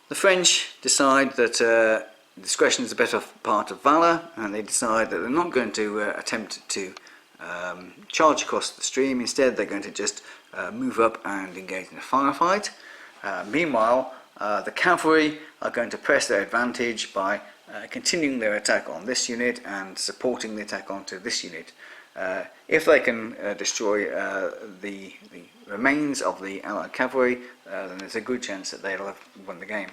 The French decide that discretion is the better part of valour, and they decide that they're not going to attempt to charge across the stream. Instead, they're going to just move up and engage in a firefight. Meanwhile, the cavalry are going to press their advantage by continuing their attack on this unit and supporting the attack onto this unit. If they can destroy the remains of the Allied cavalry, then there's a good chance that they'll have won the game.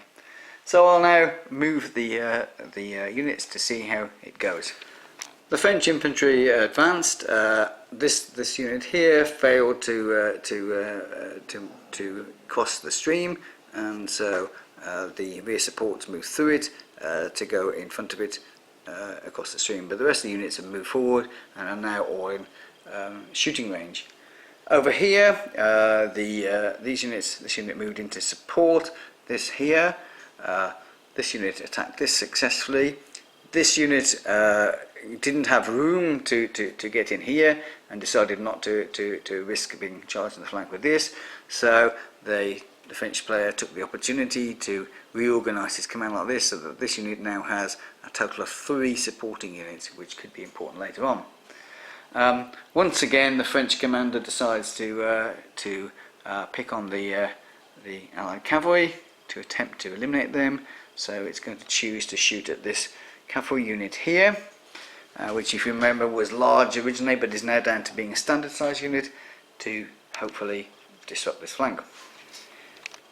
So I'll now move the units to see how it goes. The French infantry advanced. This unit here failed to cross the stream, and so the rear supports moved through it to go in front of it across the stream. But the rest of the units have moved forward and are now all in shooting range. Over here, this unit moved into support. This here, this unit attacked this successfully. This unit didn't have room to get in here and decided not to risk being charged in the flank with this. So the French player took the opportunity to reorganise his command like this, so that this unit now has a total of 3 supporting units, which could be important later on. Once again, the French commander decides to pick on the Allied cavalry to attempt to eliminate them. So it's going to choose to shoot at this cavalry unit here, which, if you remember, was large originally but is now down to being a standard size unit, to hopefully disrupt this flank.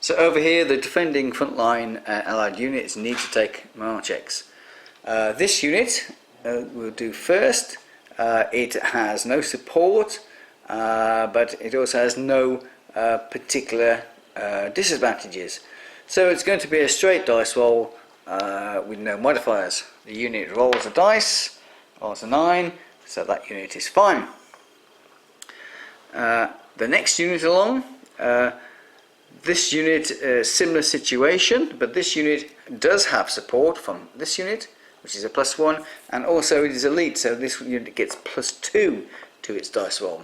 So over here, the defending frontline Allied units need to take morale checks. This unit will do first. It has no support, but it also has no particular disadvantages. So it's going to be a straight dice roll with no modifiers. The unit rolls a dice, rolls a 9, so that unit is fine. The next unit along, this unit, similar situation, but this unit does have support from this unit, which is a +1, and also it is elite, so this unit gets +2 to its dice roll.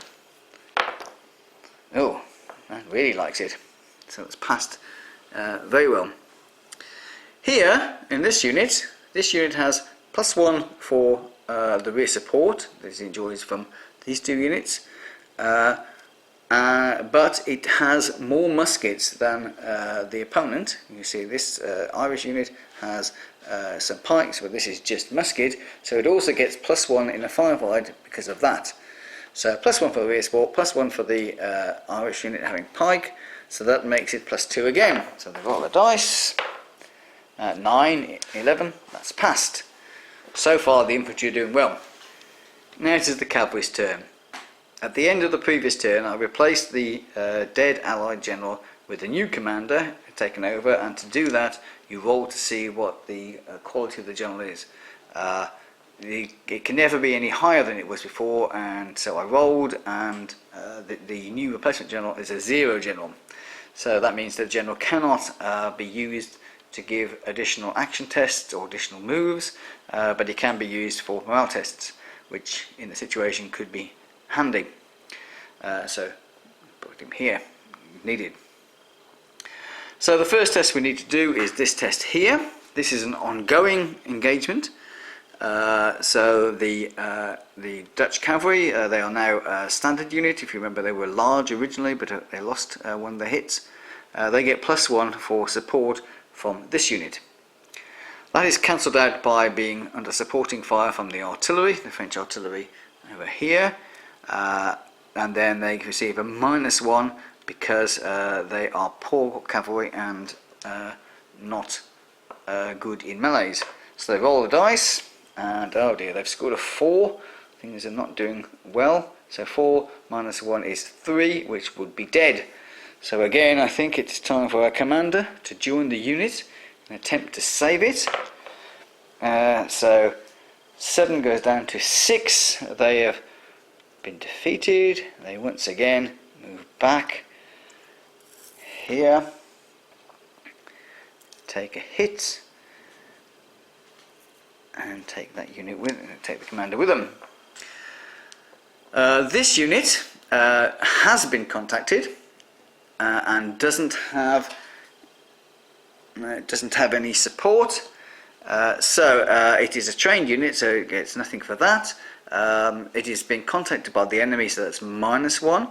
Oh, that really likes it. So it's passed very well. Here, in this unit has +1 for the rear support that it enjoys from these 2 units, but it has more muskets than the opponent. You see this Irish unit has some pikes, but this is just musket, so it also gets +1 in a firefight because of that. So +1 for the rear support, +1 for the Irish unit having pike, so that makes it +2 again. So they roll the dice, 9, 11, that's passed. So far the infantry are doing well. Now it is the cavalry's turn. At the end of the previous turn, I replaced the dead Allied general with a new commander taken over, and to do that you roll to see what the quality of the general is. It can never be any higher than it was before, and so I rolled, and the new replacement general is a 0 general. So that means the general cannot be used to give additional action tests or additional moves, but it can be used for morale tests, which in the situation could be handy. So put him here if needed. So the first test we need to do is this test here. This is an ongoing engagement. So the Dutch cavalry, they are now a standard unit. If you remember, they were large originally, but they lost one of their hits. They get +1 for support from this unit. That is cancelled out by being under supporting fire from the artillery, the French artillery over here, and then they receive a -1 because they are poor cavalry and not good in melees. So they roll the dice, and oh dear, they've scored a 4. Things are not doing well. So 4 - 1 is 3, which would be dead. So again, I think it's time for our commander to join the unit and attempt to save it. So 7 goes down to 6. They have been defeated. They once again move back here, take a hit, and take that unit with, take the commander with them. This unit has been contacted and doesn't have It doesn't have any support. It is a trained unit, so it gets nothing for that. It is being contacted by the enemy, so that's -1.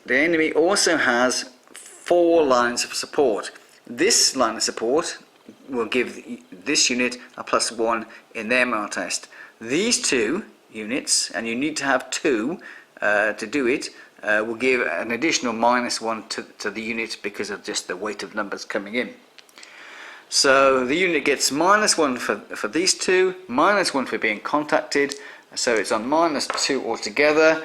The enemy also has 4 lines of support. This line of support will give this unit a +1 in their MR test. These 2 units, and you need to have 2 to do it, will give an additional -1 to the unit because of just the weight of numbers coming in. So the unit gets -1 for these 2, -1 for being contacted, so it's on -2 altogether,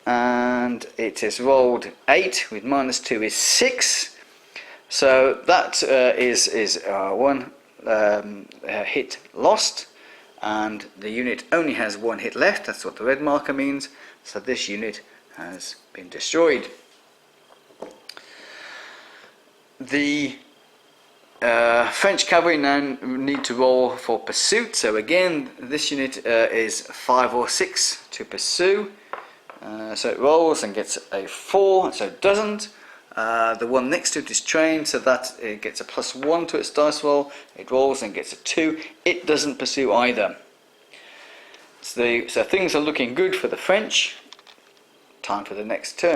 and it has rolled 8, with -2 is 6, so that is 1 hit lost, and the unit only has 1 hit left. That's what the red marker means, so this unit has been destroyed. The French cavalry now need to roll for pursuit, so again this unit is 5 or 6 to pursue, so it rolls and gets a 4, so it doesn't. The one next to it is trained, so that it gets a +1 to its dice roll. It rolls and gets a 2. It doesn't pursue either. So things are looking good for the French. Time for the next turn.